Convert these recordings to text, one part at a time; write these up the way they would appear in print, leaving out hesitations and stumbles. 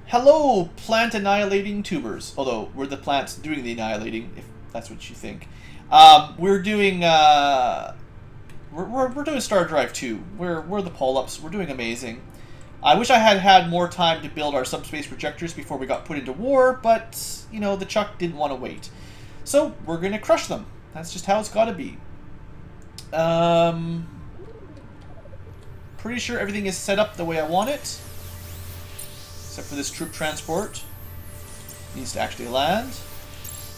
Hello, plant annihilating tubers. Although we're the plants doing the annihilating, if that's what you think. We're doing we're doing Stardrive 2. We're the pull-ups. We're doing amazing. I wish I had had more time to build our subspace projectors before we got put into war, but you know the Chuck didn't want to wait, so we're gonna crush them. That's just how it's got to be. Pretty sure everything is set up the way I want it. Except for this troop transport. Needs to actually land.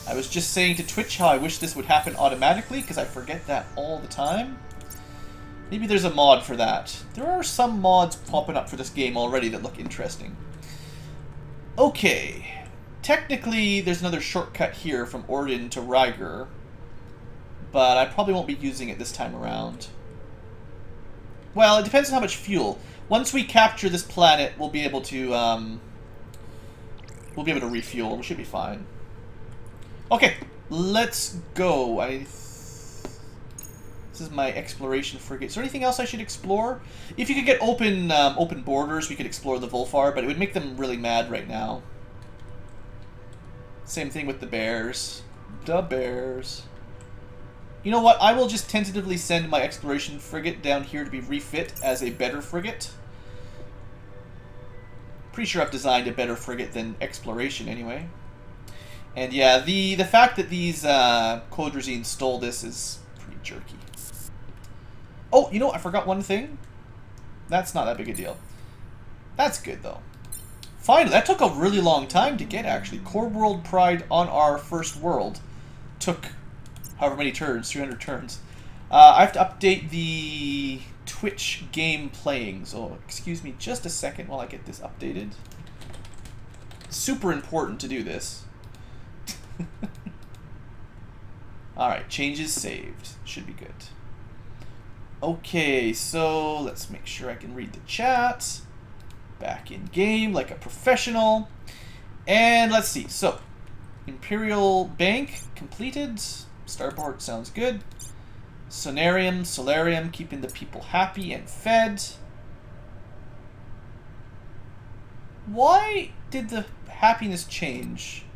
I was just saying to Twitch how I wish this would happen automatically, because I forget that all the time. Maybe there's a mod for that. There are some mods popping up for this game already that look interesting. Okay. Technically, there's another shortcut here from Orden to Ryger. But I probably won't be using it this time around. Well, it depends on how much fuel. Once we capture this planet, we'll be able to refuel. We should be fine. Okay, let's go. This is my exploration frigate. Is there anything else I should explore? If you could get open borders, we could explore the Volfar, but it would make them really mad right now. Same thing with the bears. The bears. You know what? I will just tentatively send my exploration frigate down here to be refit as a better frigate. Pretty sure I've designed a better frigate than exploration anyway. And yeah, the fact that these Codrazine stole this is pretty jerky. Oh, you know, I forgot one thing. That's not that big a deal. That's good though. Finally, that took a really long time to get actually. Core World Pride on our first world took however many turns, 300 turns. I have to update the Twitch game playing, so excuse me just a second while I get this updated. Super important to do this. Alright, changes saved. Should be good. Okay, so let's make sure I can read the chat. Back in game like a professional. And let's see, so Imperial Bank completed. Starport sounds good. Sonarium, Solarium, keeping the people happy and fed. Why did the happiness change?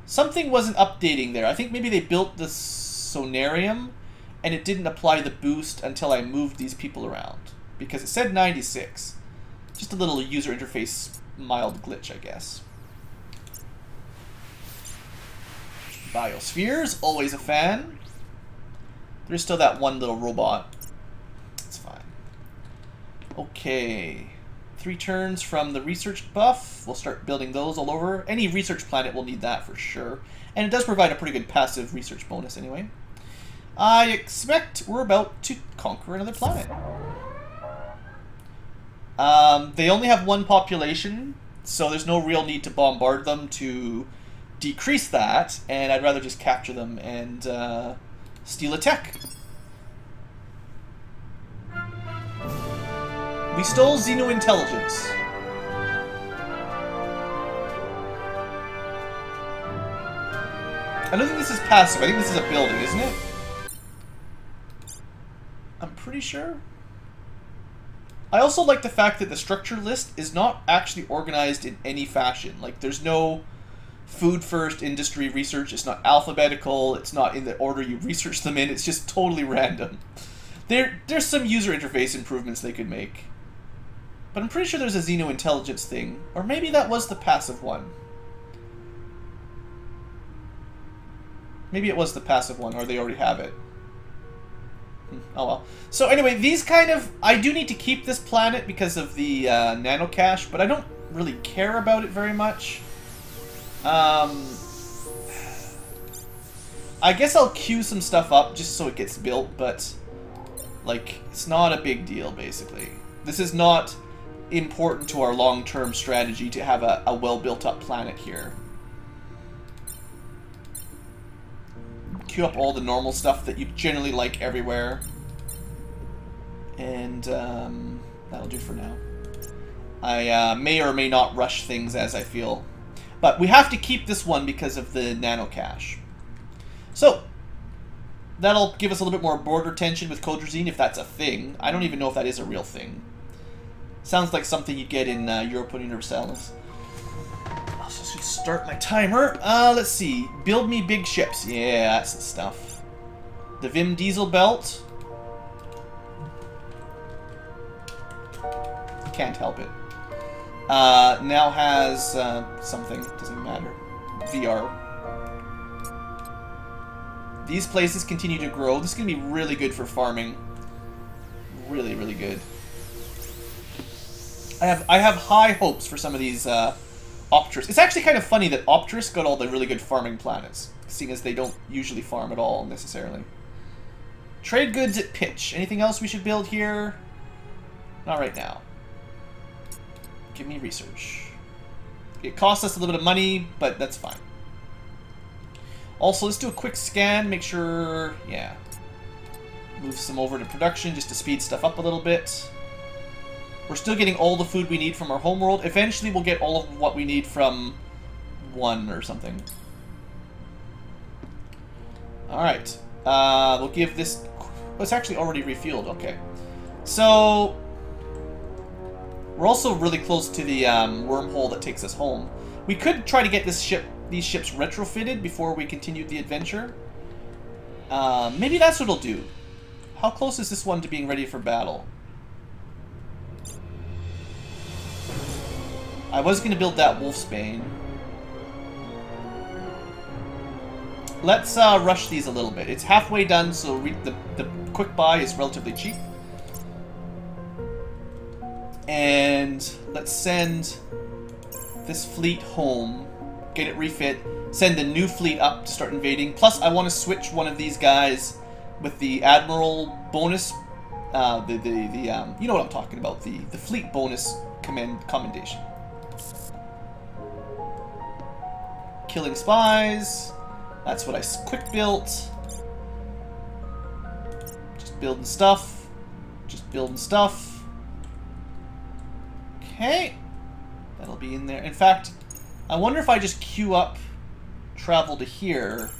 Something wasn't updating there. I think maybe they built the Sonarium and it didn't apply the boost until I moved these people around. Because it said 96. Just a little user interface mild glitch, I guess. Biospheres, always a fan. There's still that one little robot. It's fine. Okay. 3 turns from the research buff. We'll start building those all over. Any research planet will need that for sure. And it does provide a pretty good passive research bonus anyway. I expect we're about to conquer another planet. They only have 1 population, so there's no real need to bombard them to decrease that, and I'd rather just capture them and steal a tech. We stole Xeno intelligence. I don't think this is passive. I think this is a building, isn't it? I'm pretty sure. I also like the fact that the structure list is not actually organized in any fashion. Like, there's no food first, industry, research. It's not alphabetical. It's not in the order you research them in. It's just totally random. There's some user interface improvements they could make. But I'm pretty sure there's a Xeno intelligence thing. Or maybe that was the passive one. Maybe it was the passive one, or they already have it. Oh well. So anyway, these kind of... I do need to keep this planet because of the nano cache, but I don't really care about it very much. I guess I'll queue some stuff up just so it gets built, but like, it's not a big deal, basically. This is not important to our long-term strategy to have a well-built-up planet here. Queue up all the normal stuff that you generally like everywhere. And that'll do for now. I may or may not rush things as I feel. But we have to keep this one because of the nano cache. So, that'll give us a little bit more border tension with Codrazine, if that's a thing. I don't even know if that is a real thing. Sounds like something you'd get in Europa Universalis. So I should start my timer. Let's see. Build me big ships. Yeah, that's the stuff. The Vim Diesel Belt. Can't help it. Now has something. Doesn't matter. VR. These places continue to grow. This is going to be really good for farming. Really, really good. I have high hopes for some of these Optrus. It's actually kind of funny that Optrus got all the really good farming planets, seeing as they don't usually farm at all, necessarily. Trade goods at pitch. Anything else we should build here? Not right now. Give me research. It costs us a little bit of money, but that's fine. Also, let's do a quick scan, make sure, yeah. Move some over to production just to speed stuff up a little bit. We're still getting all the food we need from our homeworld. Eventually, we'll get all of what we need from 1 or something. Alright. We'll give this... Oh, it's actually already refueled. Okay. So... We're also really close to the wormhole that takes us home. We could try to get these ships retrofitted before we continued the adventure. Maybe that's what it'll do. How close is this one to being ready for battle? I was going to build that Wolfsbane. Let's rush these a little bit. It's halfway done, so the quick buy is relatively cheap. And let's send this fleet home, get it refit, send the new fleet up to start invading. Plus, I want to switch one of these guys with the Admiral bonus, you know what I'm talking about, the fleet bonus commendation. Killing spies. That's what I quick built. Just building stuff. Just building stuff. Okay. That'll be in there. In fact, I wonder if I just queue up travel to here,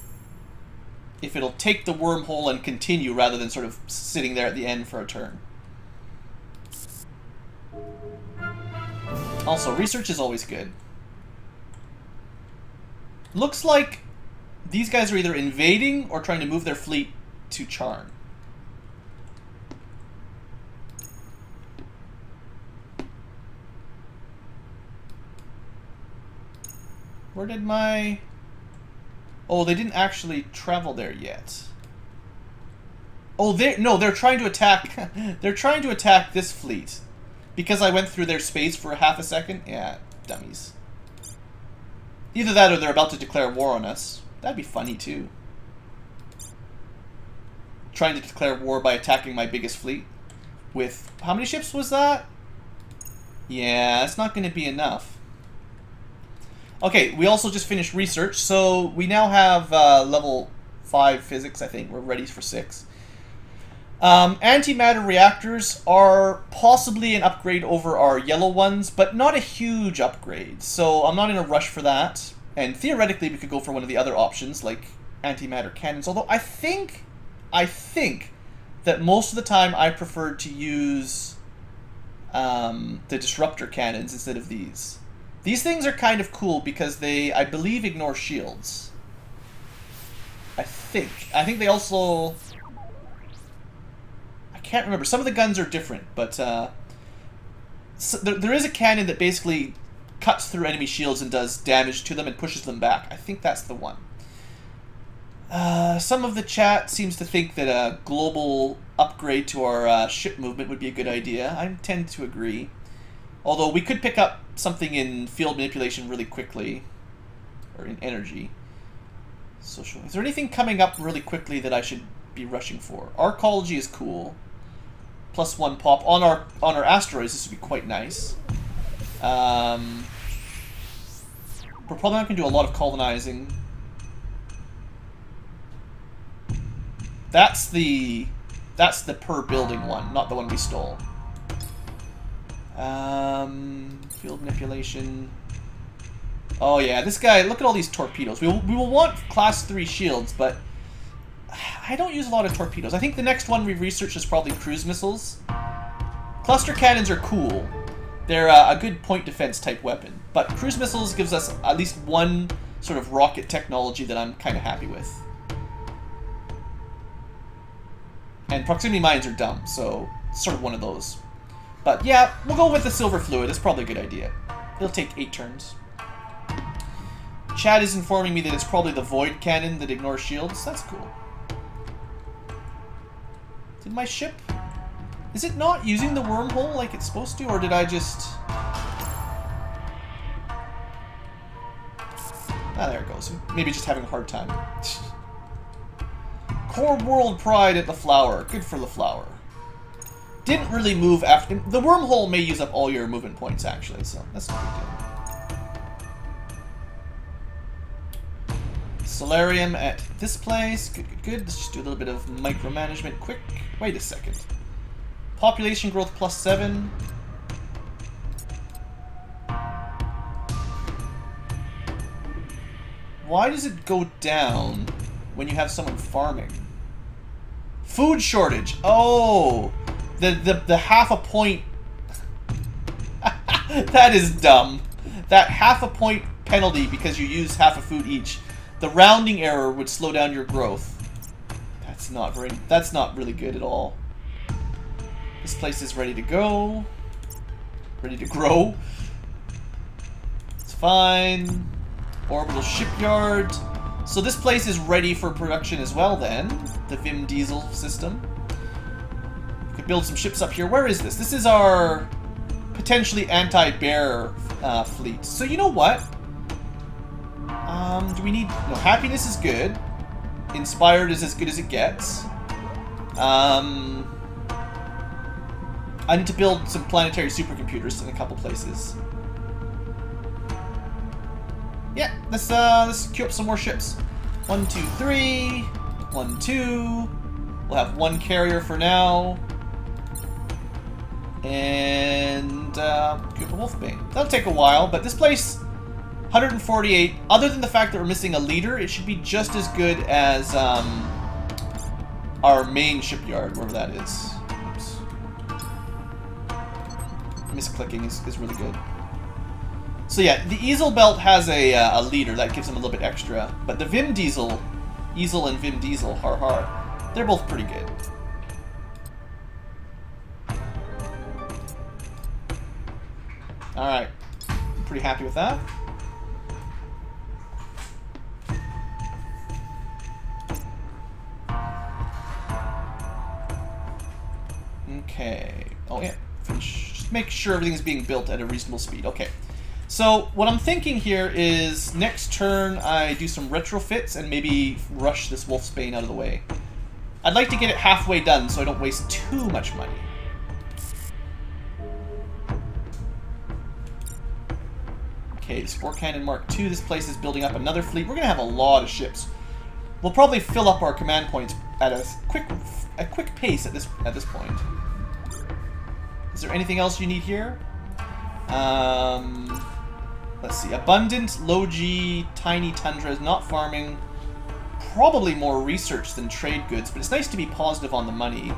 if it'll take the wormhole and continue rather than sort of sitting there at the end for a turn. Also, research is always good. Looks like these guys are either invading or trying to move their fleet to Charn. Where did my... Oh, they didn't actually travel there yet. Oh, they're trying to attack... They're trying to attack this fleet. Because I went through their space for half a second? Yeah, dummies. Either that or they're about to declare war on us. That'd be funny, too. Trying to declare war by attacking my biggest fleet. With... How many ships was that? Yeah, it's not going to be enough. Okay, we also just finished research, so we now have level 5 physics, I think. We're ready for 6. Antimatter reactors are possibly an upgrade over our yellow ones, but not a huge upgrade. So I'm not in a rush for that. And theoretically, we could go for one of the other options, like antimatter cannons. Although I think that most of the time I prefer to use the disruptor cannons instead of these. These things are kind of cool because they, I believe, ignore shields. I think they also... I can't remember. Some of the guns are different, but so there is a cannon that basically cuts through enemy shields and does damage to them and pushes them back. I think that's the one. Some of the chat seems to think that a global upgrade to our ship movement would be a good idea. I tend to agree. Although we could pick up something in field manipulation really quickly. Or in energy. Social. Is there anything coming up really quickly that I should be rushing for? Arcology is cool. +1 pop. On our asteroids, this would be quite nice. We're probably not going to do a lot of colonizing. That's the per building one, not the one we stole. Field manipulation. Oh yeah, this guy, look at all these torpedoes. We will want class 3 shields, but I don't use a lot of torpedoes. I think the next one we researched is probably cruise missiles. Cluster cannons are cool. They're a good point defense type weapon. But cruise missiles gives us at least one sort of rocket technology that I'm kind of happy with. And proximity mines are dumb, so it's sort of one of those. But yeah, we'll go with the silver fluid. That's probably a good idea. It'll take 8 turns. Chad is informing me that it's probably the void cannon that ignores shields. That's cool. Did my ship... Is it not using the wormhole like it's supposed to, or did I just... Ah, there it goes. Maybe just having a hard time. Core world pride at the flower. Good for the flower. Didn't really move after... The wormhole may use up all your movement points, actually, so that's not a big deal. Solarium at this place. Good, good, good. Let's just do a little bit of micromanagement quick. Wait a second. Population growth +7. Why does it go down when you have someone farming? Food shortage. Oh, the half a point. That is dumb. That half a point penalty because you use half a food each. The rounding error would slow down your growth. That's not really good at all. This place is ready to go. Ready to grow. It's fine. Orbital shipyard. So this place is ready for production as well then. The Vim diesel system. We could build some ships up here. Where is this? This is our potentially anti-bear fleet. So you know what? Do we need... No, happiness is good. Inspired is as good as it gets. I need to build some planetary supercomputers in a couple places. Yeah, let's queue up some more ships. 1, 2, 3. 1, 2. We'll have one carrier for now. And queue up a Wolfbane. That'll take a while, but this place, 148. Other than the fact that we're missing a leader, it should be just as good as our main shipyard, wherever that is. Oops. Misclicking is really good. So yeah, the Easel Belt has a leader that gives them a little bit extra, but the Vim Diesel, Easel and Vim Diesel, they're both pretty good. Alright, I'm pretty happy with that. Okay, oh yeah, just make sure everything's being built at a reasonable speed. Okay. So, what I'm thinking here is, next turn I do some retrofits and maybe rush this Wolfsbane out of the way. I'd like to get it halfway done so I don't waste too much money. Okay, Spore Cannon Mark II, this place is building up another fleet. We're going to have a lot of ships. We'll probably fill up our command points at a quick pace at this point. Is there anything else you need here? Let's see. Abundant, low G, tiny tundras, not farming. Probably more research than trade goods, but it's nice to be positive on the money.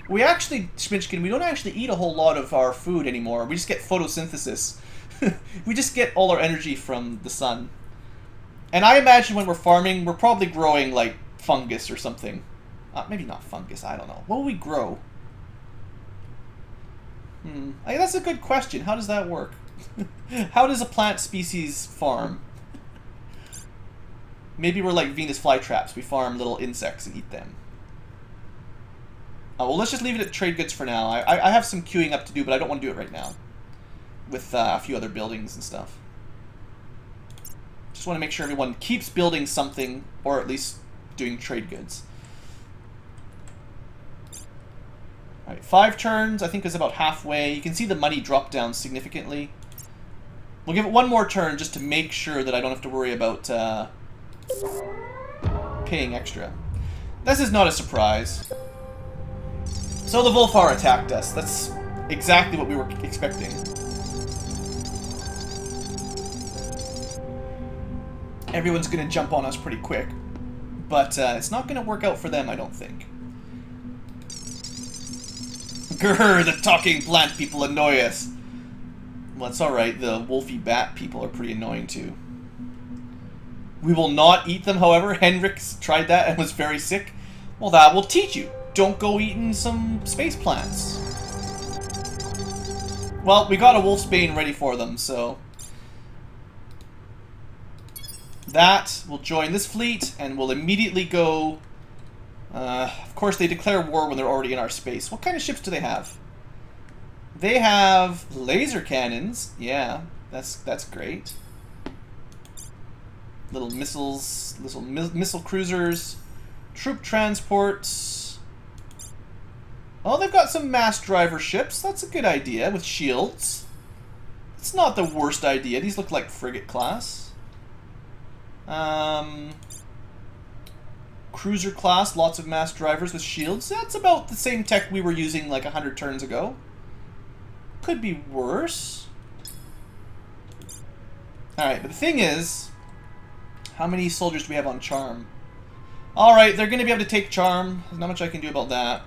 We actually, Schminchkin, we don't actually eat a whole lot of our food anymore. We just get photosynthesis. We just get all our energy from the sun. And I imagine when we're farming, we're probably growing, like, fungus or something. Maybe not fungus, I don't know. What will we grow? That's a good question. How does that work? How does a plant species farm? Maybe we're like Venus flytraps. We farm little insects and eat them. Well, let's just leave it at trade goods for now. I have some queuing up to do, but I don't want to do it right now. With a few other buildings and stuff. Just want to make sure everyone keeps building something, or at least doing trade goods. Alright, 5 turns, I think is about halfway. You can see the money drop down significantly. We'll give it one more turn just to make sure that I don't have to worry about paying extra. This is not a surprise. So the Volfar attacked us. That's exactly what we were expecting. everyone's going to jump on us pretty quick. But it's not going to work out for them, I don't think. Grr, the talking plant people annoy us. Well, it's alright, the wolfy bat people are pretty annoying too. We will not eat them, however. Henrik's tried that and was very sick. Well, that will teach you. Don't go eating some space plants. Well, we got a wolfsbane ready for them, so... that will join this fleet, and will immediately go... of course, they declare war when they're already in our space. What kind of ships do they have? They have laser cannons. Yeah, that's great. Little missiles, little missile cruisers, troop transports. Oh, they've got some mass driver ships. That's a good idea with shields. It's not the worst idea. These look like frigate class. Cruiser class, lots of mass drivers with shields. That's about the same tech we were using like 100 turns ago. Could be worse. Alright, but the thing is, how many soldiers do we have on Charm? Alright, they're going to be able to take Charm. There's not much I can do about that.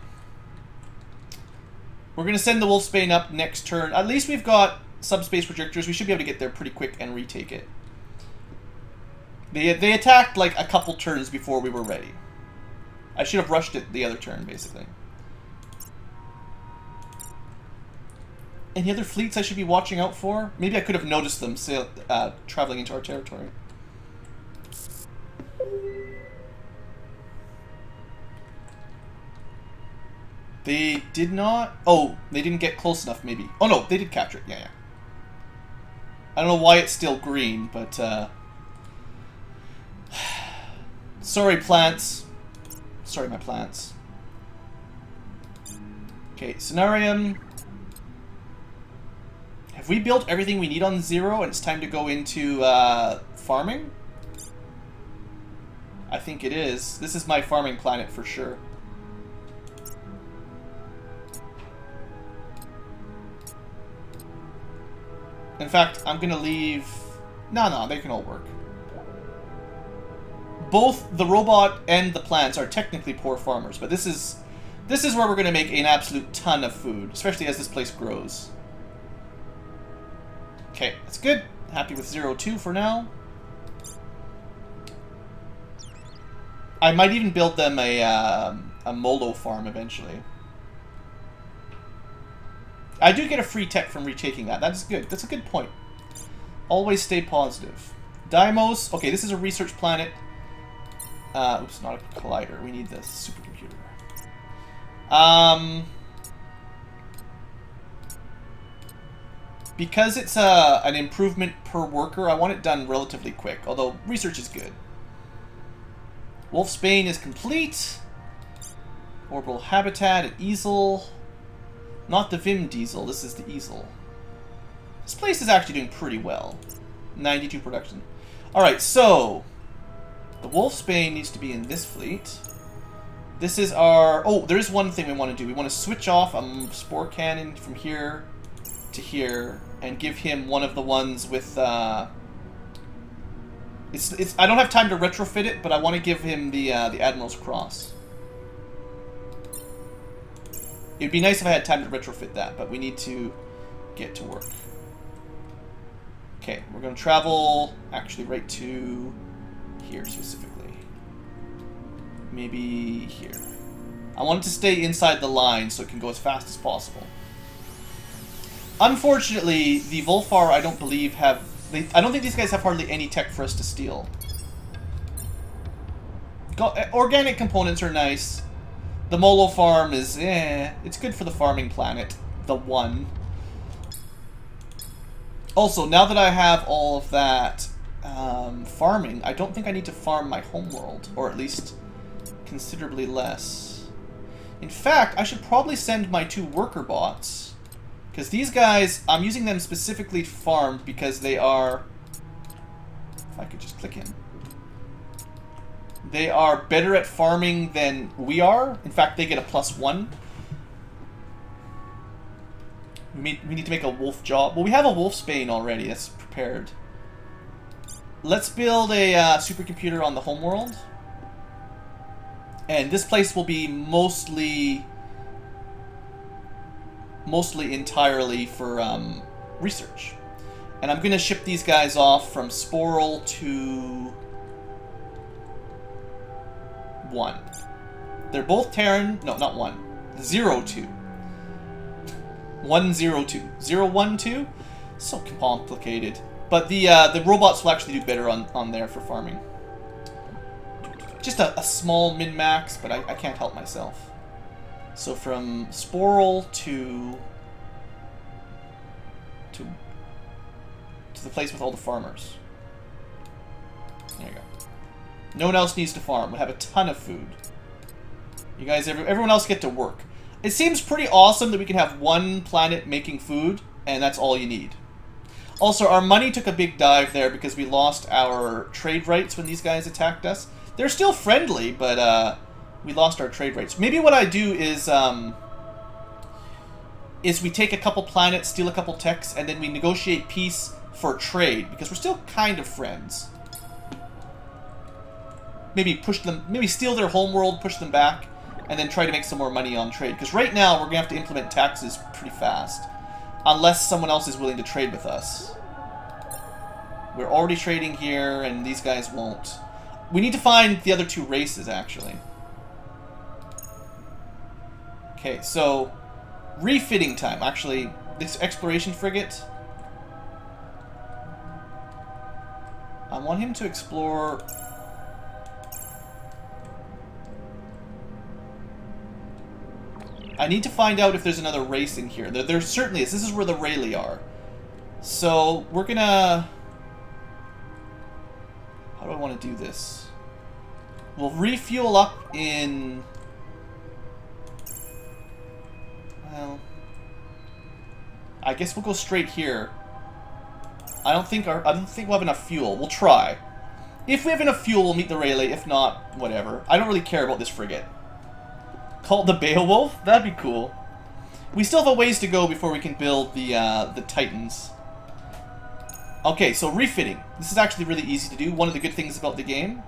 We're going to send the Wolfsbane up next turn. At least we've got subspace projectors. We should be able to get there pretty quick and retake it. They attacked like a couple turns before we were ready. I should have rushed it the other turn, basically. Any other fleets I should be watching out for? Maybe I could have noticed them traveling into our territory. They did not... oh, they didn't get close enough, maybe. Oh no, they did capture it. Yeah, yeah. I don't know why it's still green, but... sorry, plants. Sorry, my plants. Okay, Scenarium. Have we built everything we need on 0 and it's time to go into farming? I think it is. This is my farming planet for sure. In fact, I'm gonna leave... no, they can all work. Both the robot and the plants are technically poor farmers, but this is where we're going to make an absolute ton of food, especially as this place grows. Okay, that's good. Happy with 0-2 for now. I might even build them a Molo farm eventually. I do get a free tech from retaking that. That is good. That's a good point. Always stay positive. Deimos. Okay, this is a research planet. Oops, not a collider. We need the supercomputer. Because it's an improvement per worker, I want it done relatively quick, although research is good. Wolfsbane is complete. Orbital habitat at easel. Not the Vim diesel, this is the easel. This place is actually doing pretty well. 92 production. Alright, so... the Wolfsbane needs to be in this fleet. This is our... oh, there is one thing we want to do. We want to switch off a spore cannon from here to here and give him one of the ones with... I don't have time to retrofit it, but I want to give him the Admiral's Cross. It'd be nice if I had time to retrofit that, but we need to get to work. Okay, we're going to travel actually right to... here specifically. Maybe here. I want it to stay inside the line so it can go as fast as possible. Unfortunately, the Volfar I don't believe have... I don't think these guys have hardly any tech for us to steal. Organic components are nice. The Molo farm is it's good for the farming planet. The one. Also, now that I have all of that farming, I don't think I need to farm my homeworld, or at least considerably less. In fact, I should probably send my 2 worker bots, because these guys, I'm using them specifically to farm because they are... if I could just click in. They are better at farming than we are. In fact, they get a +1. We need to make a wolf job. Well, we have a Wolfsbane already. That's prepared. let's build a supercomputer on the homeworld. And this place will be mostly entirely for research. And I'm going to ship these guys off from Sporl to 1. They're both Terran. No, not 1. 02. 102. 012? So complicated. But the robots will actually do better on there for farming. Just a small min-max, but I can't help myself. So from Sporl to the place with all the farmers. There you go. No one else needs to farm. We have a ton of food. You guys, everyone else get to work. It seems pretty awesome that we can have one planet making food, and that's all you need. Also, our money took a big dive there because we lost our trade rights when these guys attacked us. They're still friendly, but we lost our trade rights. Maybe what I do is we take a couple planets, steal a couple techs, and then we negotiate peace for trade, because we're still kind of friends. Maybe push them, maybe steal their homeworld, push them back, and then try to make some more money on trade. Because right now, we're going to have to implement taxes pretty fast. Unless someone else is willing to trade with us. We're already trading here, and these guys won't. We need to find the other two races, actually. Okay, so refitting time. Actually, this exploration frigate, I want him to explore. I need to find out if there's another race in here. There certainly is. This is where the Rayleigh are. So we're gonna... How do I want to do this? We'll refuel up in... Well... I guess we'll go straight here. I don't think we'll have enough fuel. We'll try. If we have enough fuel, we'll meet the Rayleigh. If not, whatever. I don't really care about this frigate. Call it the Beowulf? That'd be cool. We still have a ways to go before we can build the Titans. Okay, so refitting. This is actually really easy to do. One of the good things about the game.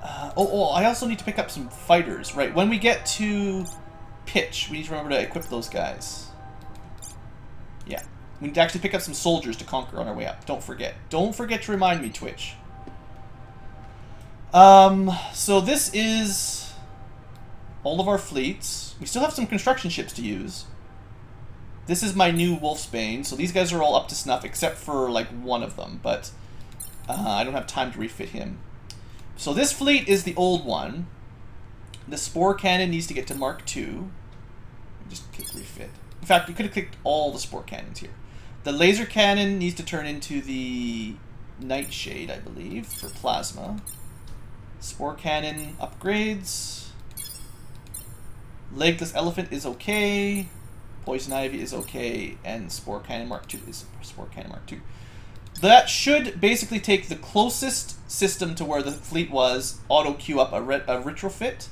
I also need to pick up some fighters. Right, when we get to pitch, we need to remember to equip those guys. Yeah. We need to actually pick up some soldiers to conquer on our way up. Don't forget. Don't forget to remind me, Twitch. So this is all of our fleets. We still have some construction ships to use. This is my new Wolfsbane, so these guys are all up to snuff except for like one of them, but I don't have time to refit him. So this fleet is the old one. The Spore Cannon needs to get to Mark II. Just click refit. In fact, you could have clicked all the Spore Cannons here. The Laser Cannon needs to turn into the Nightshade, I believe, for plasma. Spore Cannon upgrades. Legless Elephant is okay. Poison Ivy is okay. And Spore Cannon Mark II is Spore Cannon Mark II. That should basically take the closest system to where the fleet was, auto-queue up a retrofit,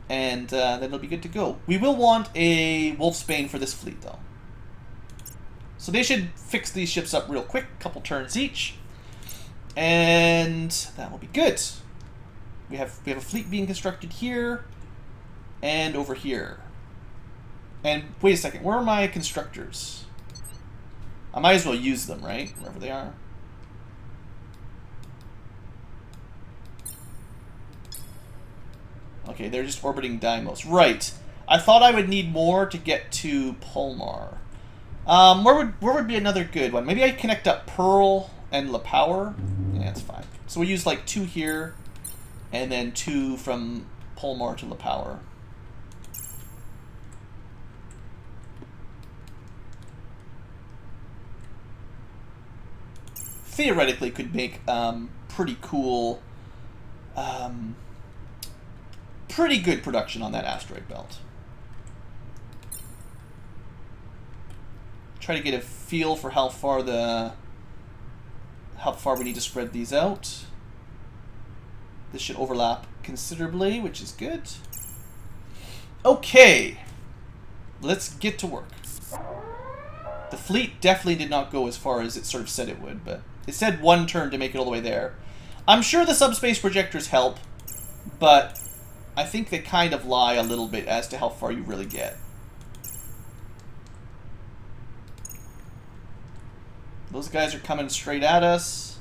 and then it'll be good to go. We will want a Wolfsbane for this fleet, though. So they should fix these ships up real quick, couple turns each, and that will be good. We have a fleet being constructed here and over here. And wait a second, where are my constructors? I might as well use them, right? Wherever they are. Okay, they're just orbiting Deimos. Right. I thought I would need more to get to Polmar. Where would be another good one? Maybe I connect up Pearl and La Power. Yeah, that's fine. So we use like 2 here, and then 2 from Polmar to La Power. Theoretically could make pretty cool, pretty good production on that asteroid belt. Try to get a feel for how far we need to spread these out. This should overlap considerably, which is good. Okay, let's get to work. The fleet definitely did not go as far as it sort of said it would, but It said 1 turn to make it all the way there. I'm sure the subspace projectors help, but I think they kind of lie a little bit as to how far you really get. Those guys are coming straight at us.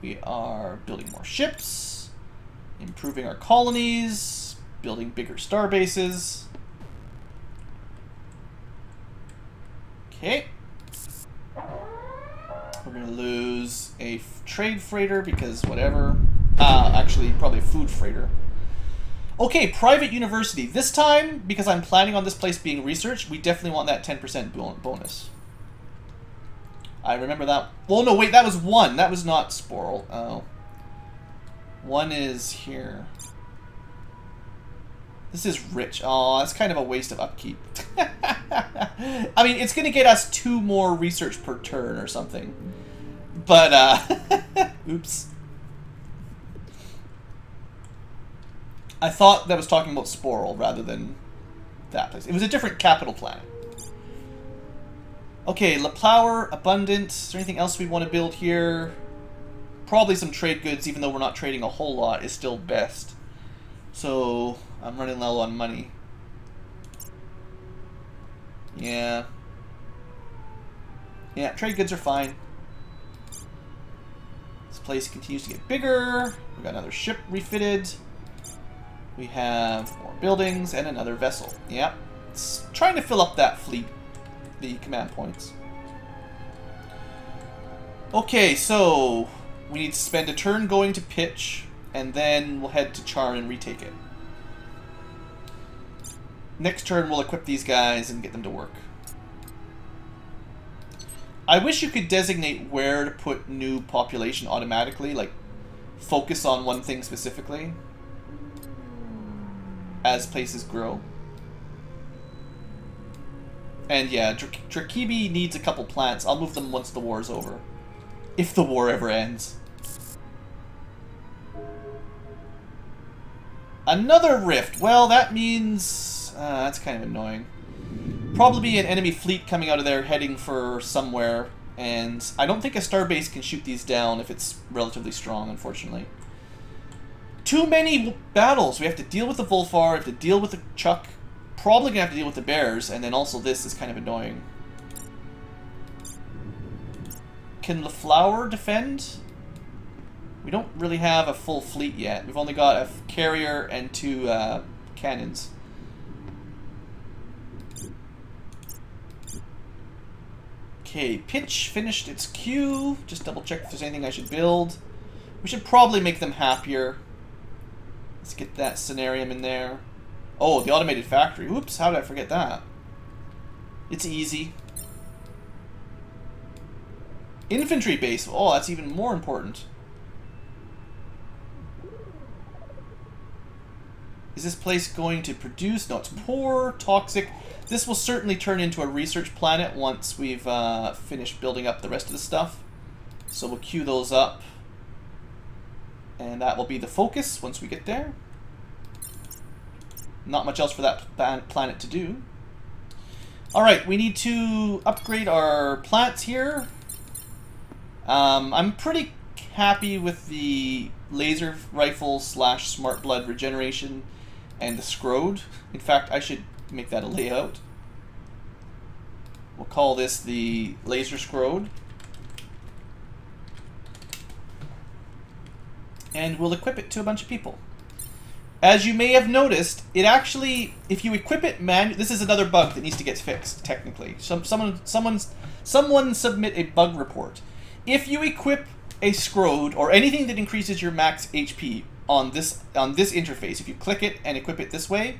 We are building more ships, improving our colonies, building bigger star bases. Okay. We're going to lose a trade freighter because whatever. Actually, probably a food freighter. Okay, private university. This time, because I'm planning on this place being researched, we definitely want that 10% bonus. I remember that. Well, no, wait, that was 1. That was not Sporl. Oh. 1 is here. This is rich. Oh, that's kind of a waste of upkeep. I mean, it's going to get us 2 more research per turn or something. But, oops. I thought that was talking about Sporl rather than that place. It was a different capital planet. Okay, La Plower, Abundant. Is there anything else we want to build here? Probably some trade goods, even though we're not trading a whole lot, is still best. So, I'm running low on money. Yeah. Yeah, trade goods are fine. This place continues to get bigger. We got another ship refitted. We have more buildings and another vessel. Yeah. It's trying to fill up that fleet. The command points. Okay, so we need to spend a turn going to pitch, and then we'll head to Charm and retake it. Next turn we'll equip these guys and get them to work. I wish you could designate where to put new population automatically, like focus on one thing specifically as places grow. And yeah, Drakibi needs a couple plants. I'll move them once the war's over. If the war ever ends. Another rift. Well, that means... that's kind of annoying. Probably an enemy fleet coming out of there heading for somewhere. And I don't think a starbase can shoot these down if it's relatively strong, unfortunately. Too many battles. We have to deal with the Volfar, we have to deal with the Chuck. Probably gonna have to deal with the bears, and then also this is kind of annoying. Can the Flower defend? We don't really have a full fleet yet. We've only got a carrier and 2 cannons. Okay, Pitch finished its queue. Just double check if there's anything I should build. We should probably make them happier. Let's get that scenarium in there. Oh, the automated factory. Oops, how did I forget that? It's easy. Infantry base. Oh, that's even more important. Is this place going to produce? No, it's poor, toxic. This will certainly turn into a research planet once we've finished building up the rest of the stuff. So we'll queue those up. And that will be the focus once we get there. Not much else for that planet to do. Alright, we need to upgrade our plants here. I'm pretty happy with the laser rifle / smart blood regeneration and the Scrode. In fact, I should make that a layout. We'll call this the laser Scrode. And we'll equip it to a bunch of people. As you may have noticed, it actually, if you equip it manually, this is another bug that needs to get fixed, technically. Someone submit a bug report. If you equip a Scrode, or anything that increases your max HP on this interface, if you click it and equip it this way,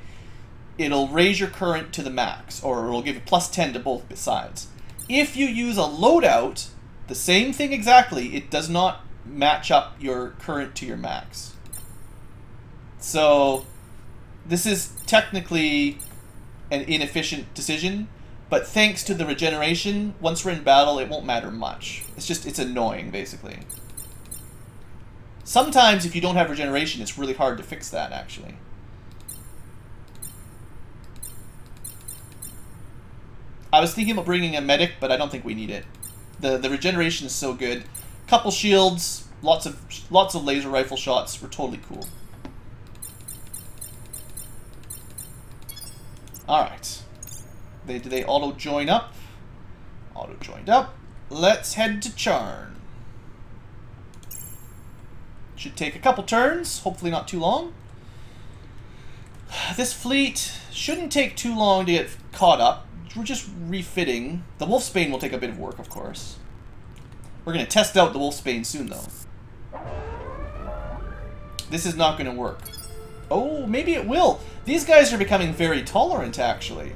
it'll raise your current to the max, or it'll give you +10 to both sides. If you use a loadout, the same thing exactly, it does not match up your current to your max. So, this is technically an inefficient decision, but thanks to the regeneration, once we're in battle, it won't matter much. It's annoying, basically. Sometimes, if you don't have regeneration, it's really hard to fix that, actually. I was thinking about bringing a medic, but I don't think we need it. The regeneration is so good. Couple shields, lots of laser rifle shots. We're totally cool. All right. Do they auto join up? Auto joined up. Let's head to Charn. Should take a couple turns, hopefully not too long. This fleet shouldn't take too long to get caught up. We're just refitting. The Wolfsbane will take a bit of work, of course. We're going to test out the Wolfsbane soon, though. This is not going to work. Oh, maybe it will. These guys are becoming very tolerant, actually.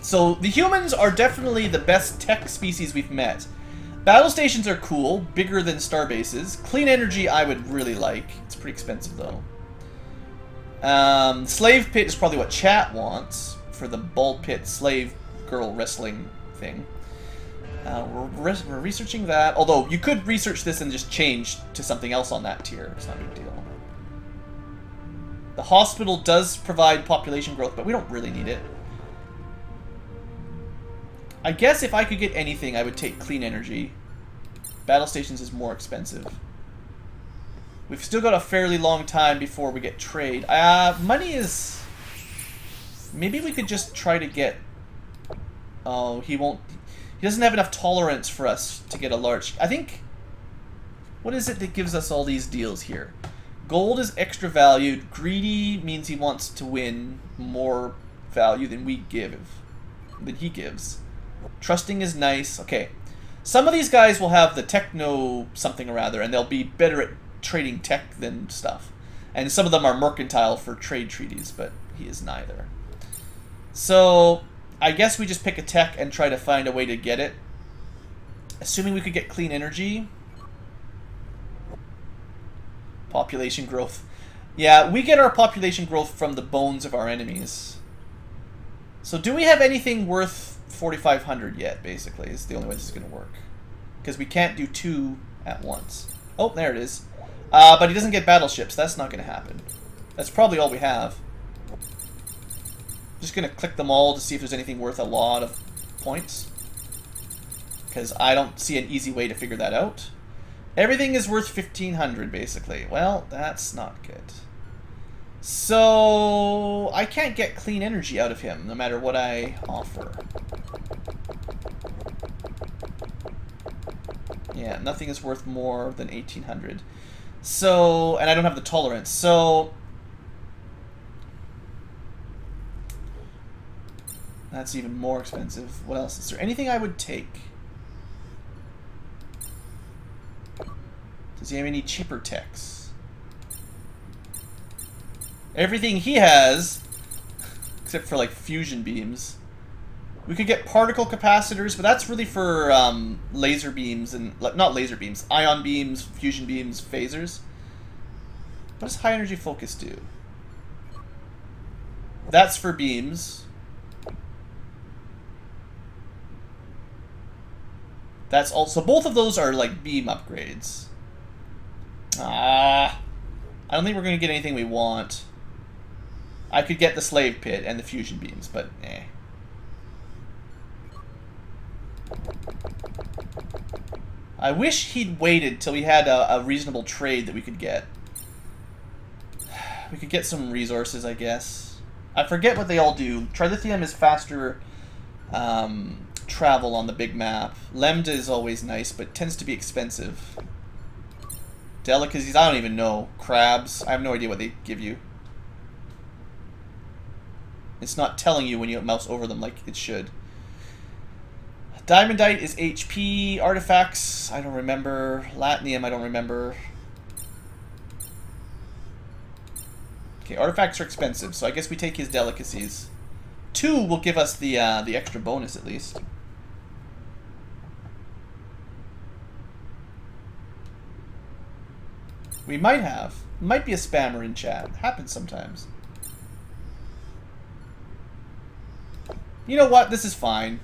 So, the humans are definitely the best tech species we've met. Battle stations are cool, bigger than starbases. Clean energy I would really like. It's pretty expensive, though. Slave pit is probably what chat wants for the ball pit slave girl wrestling thing. We're researching that. Although, you could research this and just change to something else on that tier. It's not a big deal. The hospital does provide population growth, but we don't really need it. I guess if I could get anything, I would take clean energy. Battle stations is more expensive. We've still got a fairly long time before we get trade. Money is... Maybe we could just try to get... Oh, he won't... He doesn't have enough tolerance for us to get a large... I think... What is it that gives us all these deals here? Gold is extra valued. Greedy means he wants to win more value than we give. Than he gives. Trusting is nice. Okay. Some of these guys will have the techno something or other, and they'll be better at trading tech than stuff. And some of them are mercantile for trade treaties, but he is neither. So, I guess we just pick a tech and try to find a way to get it. Assuming we could get clean energy. Population growth. Yeah, we get our population growth from the bones of our enemies. So do we have anything worth 4,500 yet, basically, is the only way this is going to work. Because we can't do two at once. Oh, there it is. But he doesn't get battleships. That's not going to happen. That's probably all we have. Just going to click them all to see if there's anything worth a lot of points. Because I don't see an easy way to figure that out. Everything is worth 1,500, basically. Well, that's not good. So, I can't get clean energy out of him, no matter what I offer. Yeah, nothing is worth more than 1,800. So, and I don't have the tolerance. So, that's even more expensive. What else is there? Anything I would take? Does he have any cheaper techs? Everything he has, except for like fusion beams. We could get particle capacitors, but that's really for laser beams and not laser beams, ion beams, fusion beams, phasers. What does high energy focus do? That's for beams. That's also, both of those are like beam upgrades. I don't think we're going to get anything we want. I could get the slave pit and the fusion beams, but eh. I wish he'd waited till we had a reasonable trade that we could get. We could get some resources, I guess. I forget what they all do. Trilithium is faster travel on the big map. Lambda is always nice, but tends to be expensive. Delicacies, I don't even know. Crabs, I have no idea what they give you. It's not telling you when you mouse over them like it should. Diamondite is HP. Artifacts, I don't remember. Latinium, I don't remember. Okay, artifacts are expensive, so I guess we take his delicacies. 2 will give us the extra bonus at least. We might have. Might be a spammer in chat. Happens sometimes. You know what? This is fine.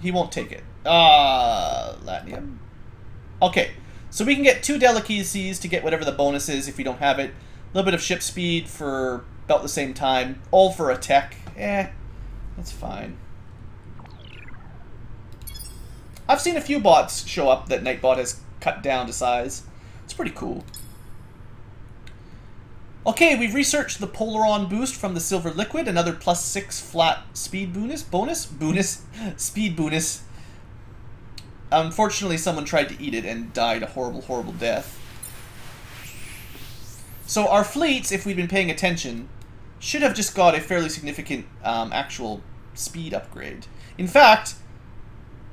He won't take it. Latinium. Okay. So we can get 2 delicacies to get whatever the bonus is if we don't have it. A little bit of ship speed for about the same time. All for a tech. That's fine. I've seen a few bots show up that Nightbot has cut down to size. It's pretty cool. Okay, we've researched the Polaron boost from the Silver Liquid, another +6 flat speed speed bonus. Unfortunately, someone tried to eat it and died a horrible, horrible death. So our fleets, if we'd been paying attention, should have just got a fairly significant actual speed upgrade. In fact,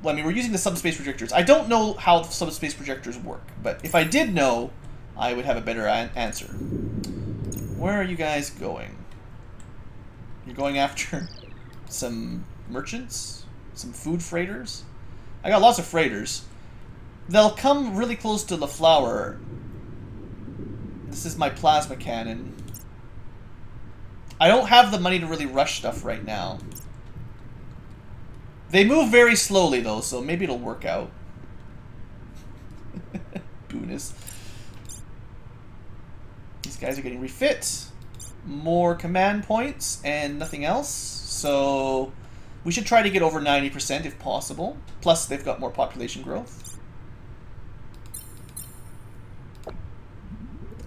well, I mean, we're using the subspace projectors. I don't know how subspace projectors work, but if I did know, I would have a better answer. Where are you guys going? You're going after some merchants? Some food freighters? I got lots of freighters. They'll come really close to the flower. This is my plasma cannon. I don't have the money to really rush stuff right now. They move very slowly, though, so maybe it'll work out. Bonus. These guys are getting refit. More command points and nothing else. So we should try to get over 90% if possible. Plus, they've got more population growth.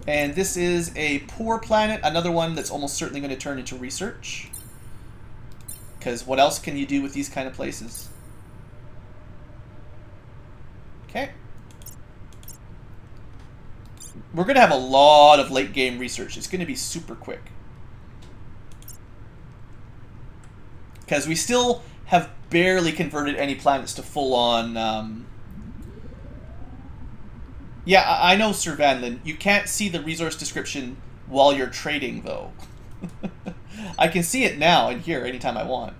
And this is a poor planet. Another one that's almost certainly going to turn into research. Because what else can you do with these kind of places? Okay. We're going to have a lot of late game research. It's going to be super quick. Because we still have barely converted any planets to full on... Yeah, I know, Sir Vanlin. You can't see the resource description while you're trading, though. I can see it now and here anytime I want.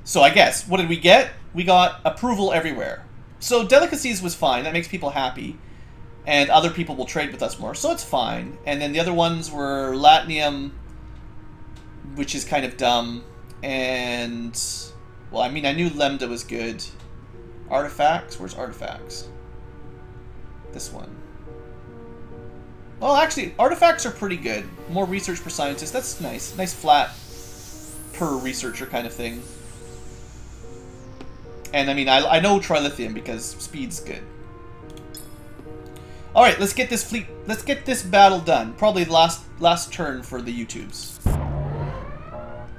So I guess, what did we get? We got approval everywhere. So delicacies was fine. That makes people happy. And other people will trade with us more. So it's fine. And then the other ones were Latinium, which is kind of dumb. And, well, I mean, I knew Lambda was good. Artifacts? Where's artifacts? This one. Well, actually, artifacts are pretty good. More research per scientist. That's nice. Nice flat per researcher kind of thing. And I mean, I know trilithium because speed's good. All right, let's get this fleet. Let's get this battle done. Probably the last turn for the YouTubes.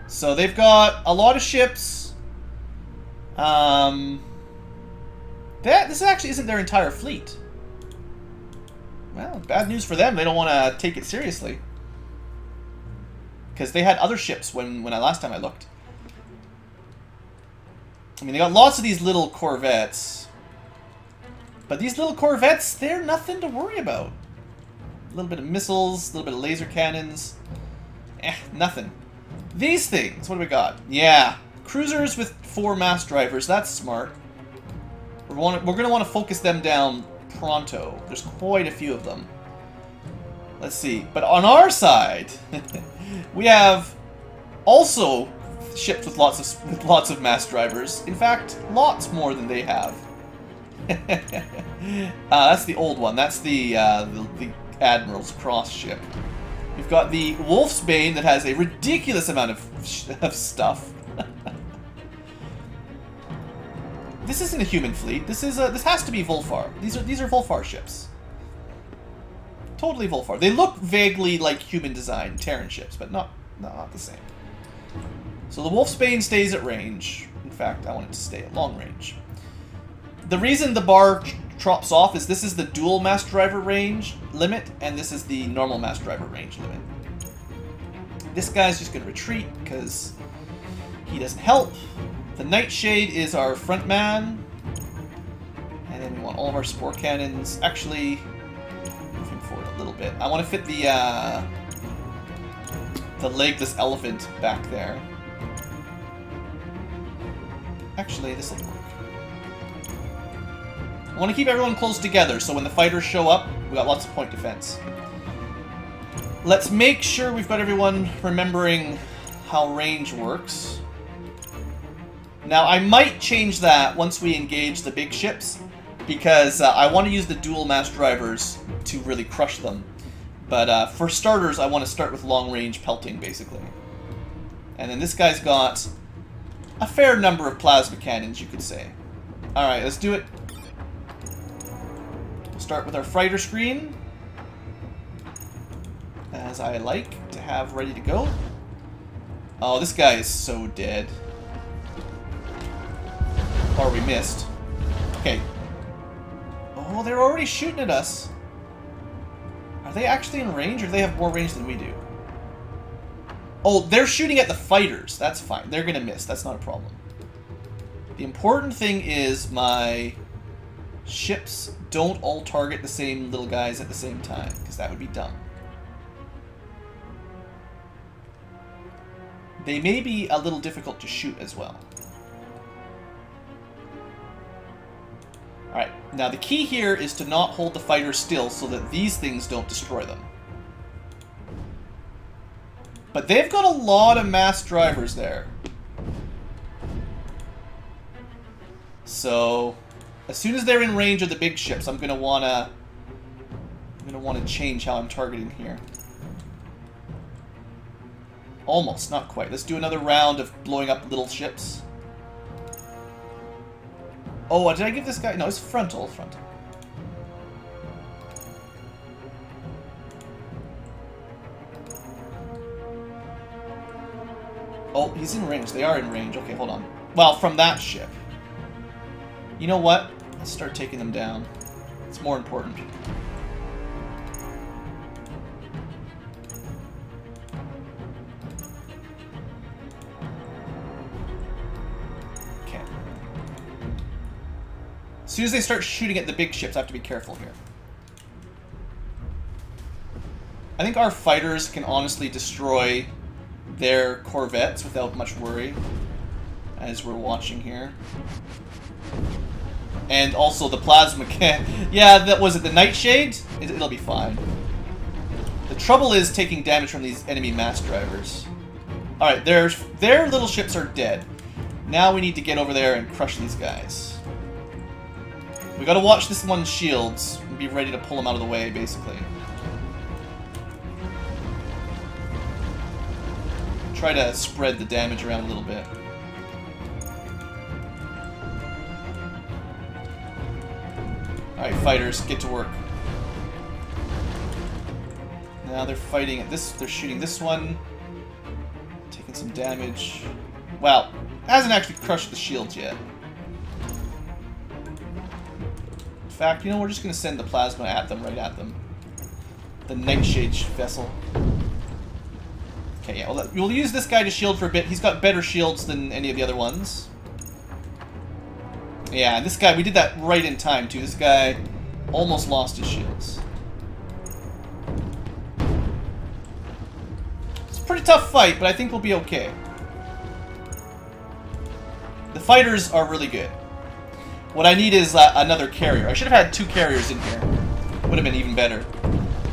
So they've got a lot of ships. This actually isn't their entire fleet. Well, bad news for them. They don't want to take it seriously. Because they had other ships when last time I looked. I mean, they got lots of these little corvettes. But these little corvettes, they're nothing to worry about. A little bit of missiles, a little bit of laser cannons. Nothing. These things, what do we got? Yeah, cruisers with 4 mass drivers. That's smart. We're going to want to focus them down pronto. There's quite a few of them. Let's see. But on our side, we have also ships with lots of mass drivers. In fact, lots more than they have. That's the old one. That's the Admiral's Cross ship. We've got the Wolfsbane that has a ridiculous amount of stuff. This isn't a human fleet. This has to be Volfar. These are Volfar ships. Totally Volfar. They look vaguely like human design Terran ships, but not the same. So the Wolfsbane stays at range. In fact, I want it to stay at long range. The reason the bar drops off is this is the dual mass driver range limit, and this is the normal mass driver range limit. This guy's just going to retreat because he doesn't help. The Nightshade is our front man. And then we want all of our spore cannons. Actually, move him forward a little bit. I want to fit the legless elephant back there. Actually, this will work. I want to keep everyone close together, so when the fighters show up, we got lots of point defense. Let's make sure we've got everyone remembering how range works. Now, I might change that once we engage the big ships, because I want to use the dual mass drivers to really crush them. But for starters, I want to start with long-range pelting, basically. And then this guy's got a fair number of plasma cannons, you could say. Alright, let's do it. We'll start with our fighter screen, as I like to have ready to go. Oh, this guy is so dead. Or we missed. Okay. Oh, they're already shooting at us. Are they actually in range, or do they have more range than we do? Oh, they're shooting at the fighters. That's fine. They're going to miss. That's not a problem. The important thing is my ships don't all target the same little guys at the same time, because that would be dumb. They may be a little difficult to shoot as well. Alright, now the key here is to not hold the fighters still so that these things don't destroy them. But they've got a lot of mass drivers there. So, as soon as they're in range of the big ships, I'm gonna wanna change how I'm targeting here. Almost, not quite. Let's do another round of blowing up little ships. Oh, did I give this guy... No, it's frontal. Frontal. Oh, he's in range. They are in range. Okay, hold on. Well, from that ship. You know what? Let's start taking them down. It's more important. As soon as they start shooting at the big ships, I have to be careful here. I think our fighters can honestly destroy their corvettes without much worry, as we're watching here. And also the plasma can... Yeah, that was it, the Nightshade? It'll be fine. The trouble is taking damage from these enemy mass drivers. Alright, their little ships are dead. Now we need to get over there and crush these guys. We gotta watch this one's shields and be ready to pull him out of the way, basically. Try to spread the damage around a little bit. Alright, fighters, get to work. Now they're fighting at this, they're shooting this one. Taking some damage. Well, hasn't actually crushed the shields yet. In fact, you know, we're just going to send the plasma at them, right at them. The Nightshade vessel. Okay, yeah, we'll use this guy to shield for a bit. He's got better shields than any of the other ones. Yeah, and this guy, we did that right in time, too. This guy almost lost his shields. It's a pretty tough fight, but I think we'll be okay. The fighters are really good. What I need is another carrier. I should have had 2 carriers in here. Would have been even better.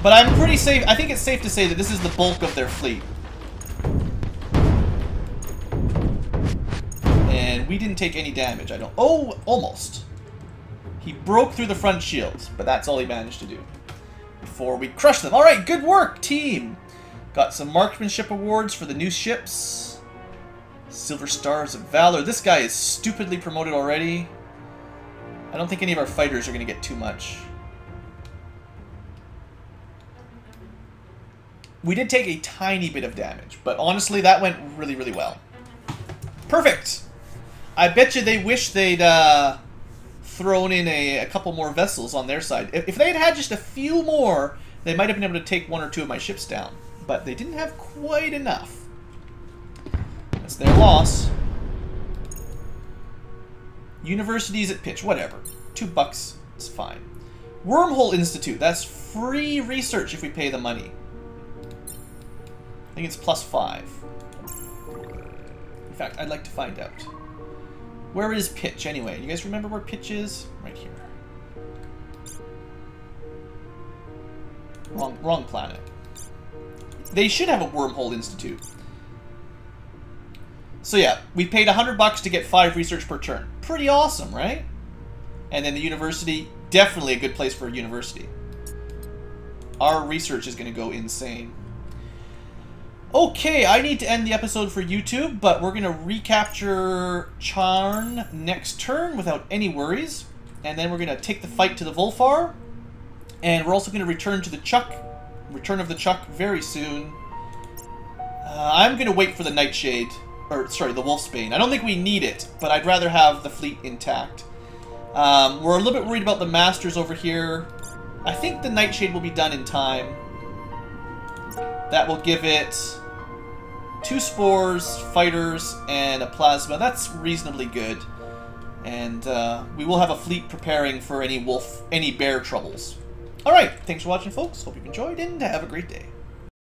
But I'm pretty safe. I think it's safe to say that this is the bulk of their fleet. And we didn't take any damage, I don't... Oh, almost. He broke through the front shields, but that's all he managed to do. Before we crush them. Alright, good work, team! Got some marksmanship awards for the new ships. Silver Stars of Valor. This guy is stupidly promoted already. I don't think any of our fighters are going to get too much. We did take a tiny bit of damage, but honestly, that went really, really well. Perfect! I bet you they wish they'd thrown in a couple more vessels on their side. If they had had just a few more, they might have been able to take 1 or 2 of my ships down. But they didn't have quite enough. That's their loss. Universities at pitch, whatever. $2 is fine. Wormhole Institute, that's free research if we pay the money. I think it's +5. In fact, I'd like to find out. Where is pitch anyway? You guys remember where pitch is? Right here. Wrong planet. They should have a Wormhole Institute. So yeah, we paid $100 to get 5 research per turn. Pretty awesome, right? And then the university, definitely a good place for a university. Our research is going to go insane. Okay, I need to end the episode for YouTube, but we're going to recapture Charn next turn without any worries. And then we're going to take the fight to the Volfar. And we're also going to return to the Chuck. Return of the Chuck very soon. I'm going to wait for the Nightshade. Or, sorry, the Wolfsbane. I don't think we need it, but I'd rather have the fleet intact. We're a little bit worried about the Masters over here. I think the Nightshade will be done in time. That will give it 2 spores, fighters, and a plasma. That's reasonably good. And we will have a fleet preparing for any bear troubles. Alright, thanks for watching, folks. Hope you've enjoyed, and have a great day.